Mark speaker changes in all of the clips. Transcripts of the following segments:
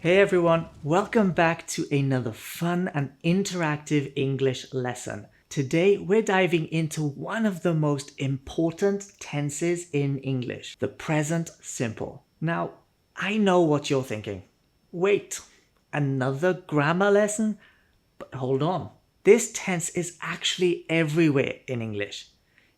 Speaker 1: Hey everyone, welcome back to another fun and interactive English lesson. Today we're diving into one of the most important tenses in English, the present simple. Now, I know what you're thinking. Wait, another grammar lesson? But hold on. This tense is actually everywhere in English.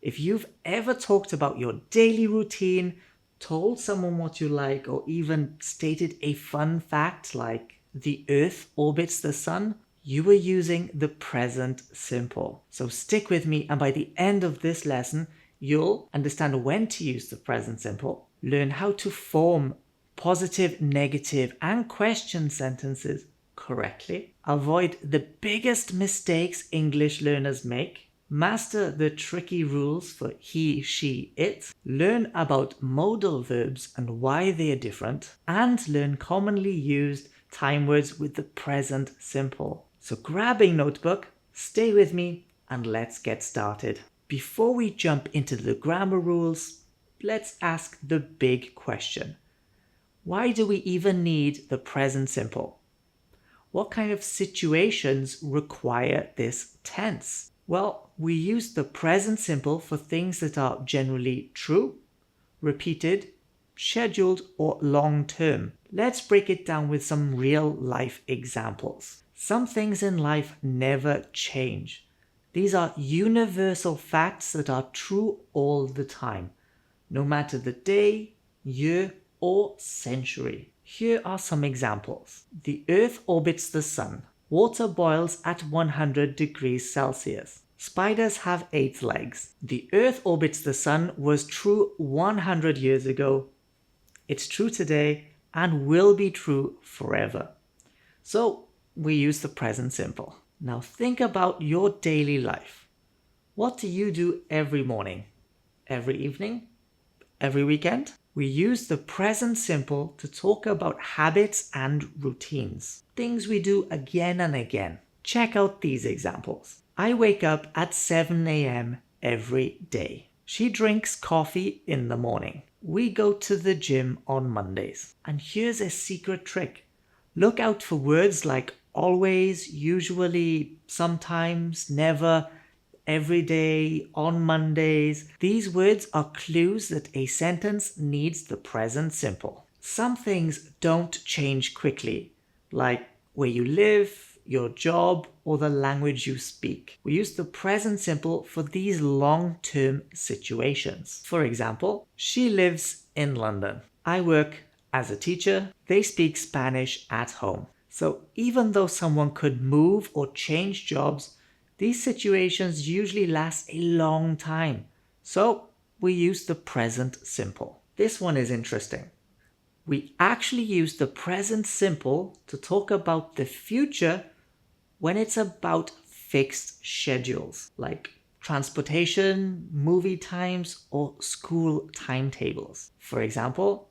Speaker 1: If you've ever talked about your daily routine, told someone what you like, or even stated a fun fact like the Earth orbits the sun, you were using the present simple. So stick with me, and by the end of this lesson, you'll understand when to use the present simple, learn how to form positive, negative, and question sentences correctly, avoid the biggest mistakes English learners make, master the tricky rules for he, she, it, learn about modal verbs and why they are different, and learn commonly used time words with the present simple. So grab a notebook, stay with me, and let's get started. Before we jump into the grammar rules, let's ask the big question. Why do we even need the present simple? What kind of situations require this tense? Well, we use the present simple for things that are generally true, repeated, scheduled, or long-term. Let's break it down with some real-life examples. Some things in life never change. These are universal facts that are true all the time, no matter the day, year, or century. Here are some examples. The Earth orbits the sun. Water boils at 100 degrees Celsius. Spiders have 8 legs. The Earth orbits the sun was true 100 years ago. It's true today and will be true forever. So we use the present simple. Now think about your daily life. What do you do every morning? Every evening? Every weekend? We use the present simple to talk about habits and routines, things we do again and again. Check out these examples. I wake up at 7 a.m. every day. She drinks coffee in the morning. We go to the gym on Mondays. And here's a secret trick. Look out for words like always, usually, sometimes, never, every day, on Mondays. These words are clues that a sentence needs the present simple. Some things don't change quickly, like where you live, your job, or the language you speak. We use the present simple for these long-term situations. For example, she lives in London. I work as a teacher. They speak Spanish at home. So even though someone could move or change jobs, these situations usually last a long time, so we use the present simple. This one is interesting. We actually use the present simple to talk about the future when it's about fixed schedules, like transportation, movie times, or school timetables. For example,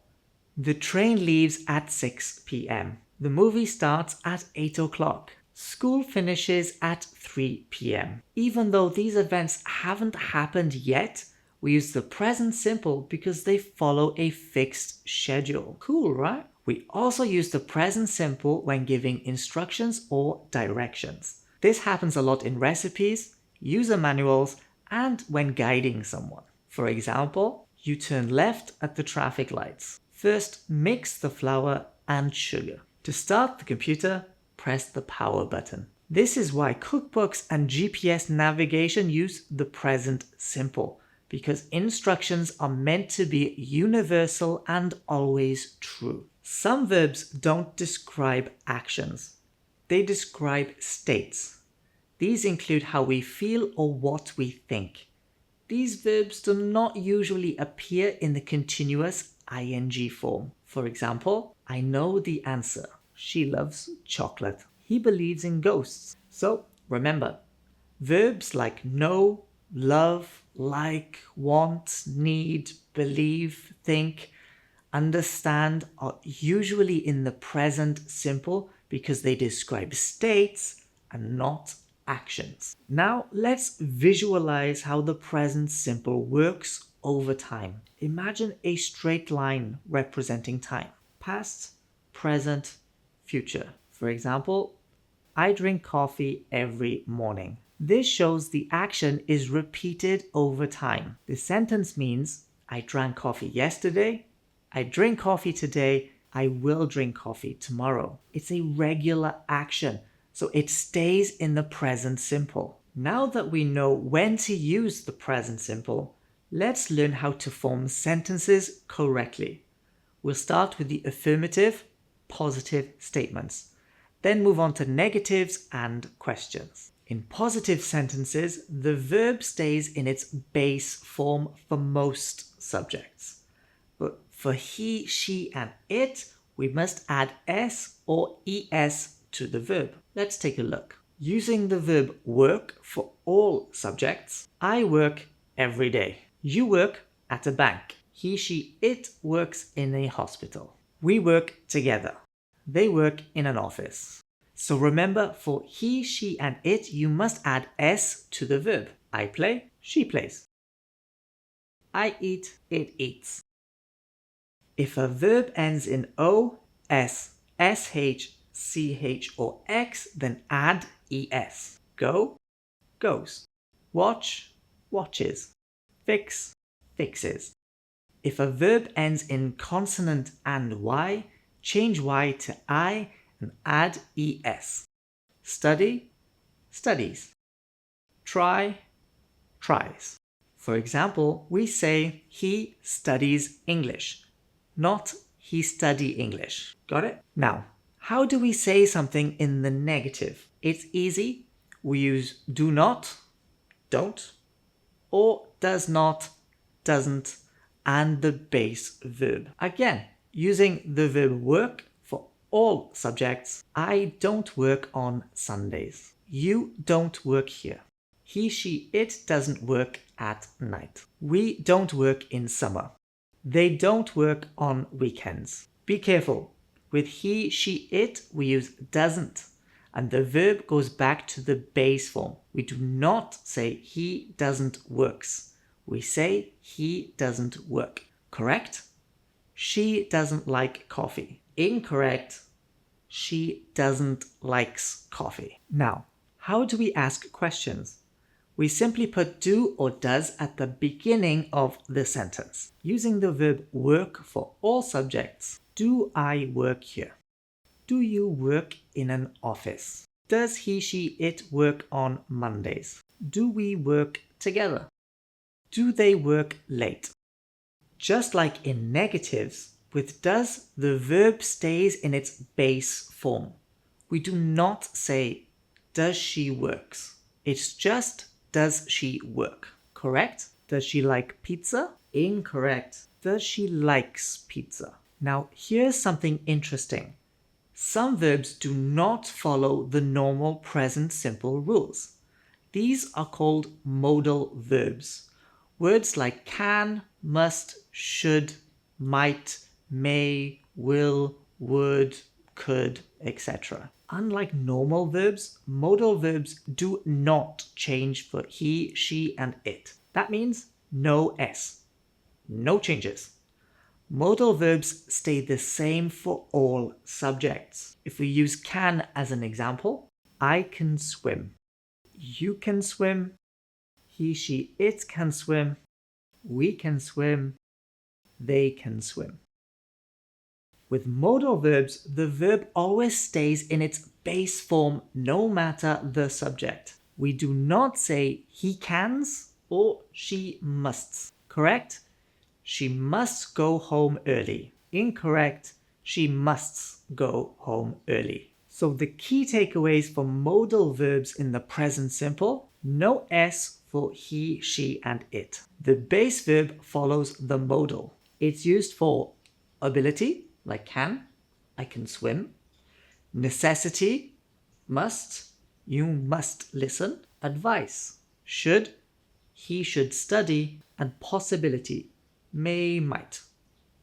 Speaker 1: the train leaves at 6 p.m. The movie starts at 8 o'clock. School finishes at 3 p.m. Even though these events haven't happened yet, we use the present simple because they follow a fixed schedule. Cool, right? We also use the present simple when giving instructions or directions. This happens a lot in recipes, user manuals, and when guiding someone. For example, you turn left at the traffic lights. First, mix the flour and sugar. To start the computer, press the power button. This is why cookbooks and GPS navigation use the present simple, because instructions are meant to be universal and always true. Some verbs don't describe actions. They describe states. These include how we feel or what we think. These verbs do not usually appear in the continuous ing form. For example, I know the answer. She loves chocolate. He believes in ghosts. So remember, verbs like know, love, like, want, need, believe, think, understand are usually in the present simple because they describe states and not actions. Now let's visualize how the present simple works over time. Imagine a straight line representing time. Past, present, future. For example, I drink coffee every morning. This shows the action is repeated over time. The sentence means I drank coffee yesterday, I drink coffee today, I will drink coffee tomorrow. It's a regular action, so it stays in the present simple. Now that we know when to use the present simple, let's learn how to form sentences correctly. We'll start with the affirmative, positive statements, then move on to negatives and questions. In positive sentences, the verb stays in its base form for most subjects. But for he, she, and it, we must add s or es to the verb. Let's take a look. Using the verb work for all subjects, I work every day. You work at a bank. He, she, it works in a hospital. We work together. They work in an office. So remember, for he, she, and it, you must add s to the verb. I play, she plays. I eat, it eats. If a verb ends in o, s, sh, ch, or x, then add es. Go, goes. Watch, watches. Fix, fixes. If a verb ends in consonant and y, change y to I and add es. Study, studies. Try, tries. For example, we say he studies English, not he study English. Got it? Now, how do we say something in the negative? It's easy. We use do not, don't, or does not, doesn't, and the base verb. Again, using the verb work for all subjects. I don't work on Sundays. You don't work here. He, she, it doesn't work at night. We don't work in summer. They don't work on weekends. Be careful. With he, she, it, we use doesn't, and the verb goes back to the base form. We do not say he doesn't works. We say he doesn't work. Correct? She doesn't like coffee. Incorrect. She doesn't likes coffee. Now, how do we ask questions? We simply put do or does at the beginning of the sentence. Using the verb work for all subjects. Do I work here? Do you work in an office? Does he, she, it work on Mondays? Do we work together? Do they work late? Just like in negatives, with does, the verb stays in its base form. We do not say, does she works? It's just, does she work? Correct? Does she like pizza? Incorrect. Does she likes pizza? Now, here's something interesting. Some verbs do not follow the normal present simple rules. These are called modal verbs. Words like can, must, should, might, may, will, would, could, etc. Unlike normal verbs, modal verbs do not change for he, she, and it. That means no s. No changes. Modal verbs stay the same for all subjects. If we use can as an example, I can swim. You can swim. He, she, it can swim. We can swim. They can swim. With modal verbs, the verb always stays in its base form no matter the subject. We do not say he cans or she musts. Correct? She must go home early. Incorrect. She musts go home early. So the key takeaways for modal verbs in the present simple: no s for he, she, and it. The base verb follows the modal. It's used for ability, like can, I can swim. Necessity, must, you must listen. Advice, should, he should study. And possibility, may, might.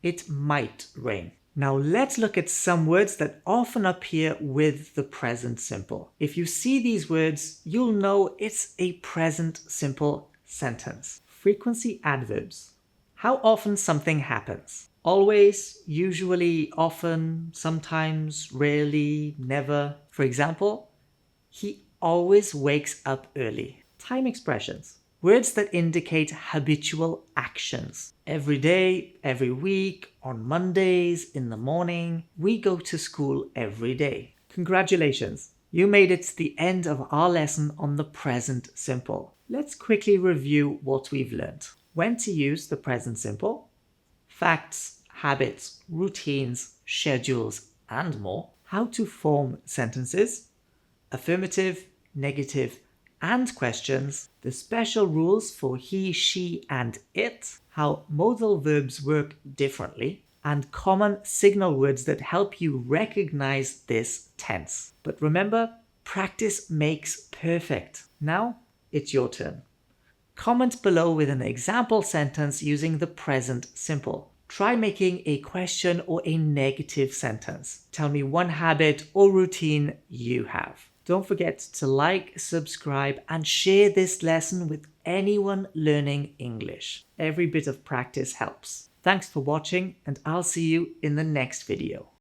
Speaker 1: It might rain. Now let's look at some words that often appear with the present simple. If you see these words, you'll know it's a present simple sentence. Frequency adverbs. How often something happens. Always, usually, often, sometimes, rarely, never. For example, he always wakes up early. Time expressions. Words that indicate habitual actions. Every day, every week, on Mondays, in the morning. We go to school every day. Congratulations! You made it to the end of our lesson on the present simple. Let's quickly review what we've learned. When to use the present simple, facts, habits, routines, schedules, and more. How to form sentences, affirmative, negative, and questions, the special rules for he, she, and it, how modal verbs work differently, and common signal words that help you recognize this tense. But remember, practice makes perfect. Now, it's your turn. Comment below with an example sentence using the present simple. Try making a question or a negative sentence. Tell me one habit or routine you have. Don't forget to like, subscribe, and share this lesson with anyone learning English. Every bit of practice helps. Thanks for watching, and I'll see you in the next video.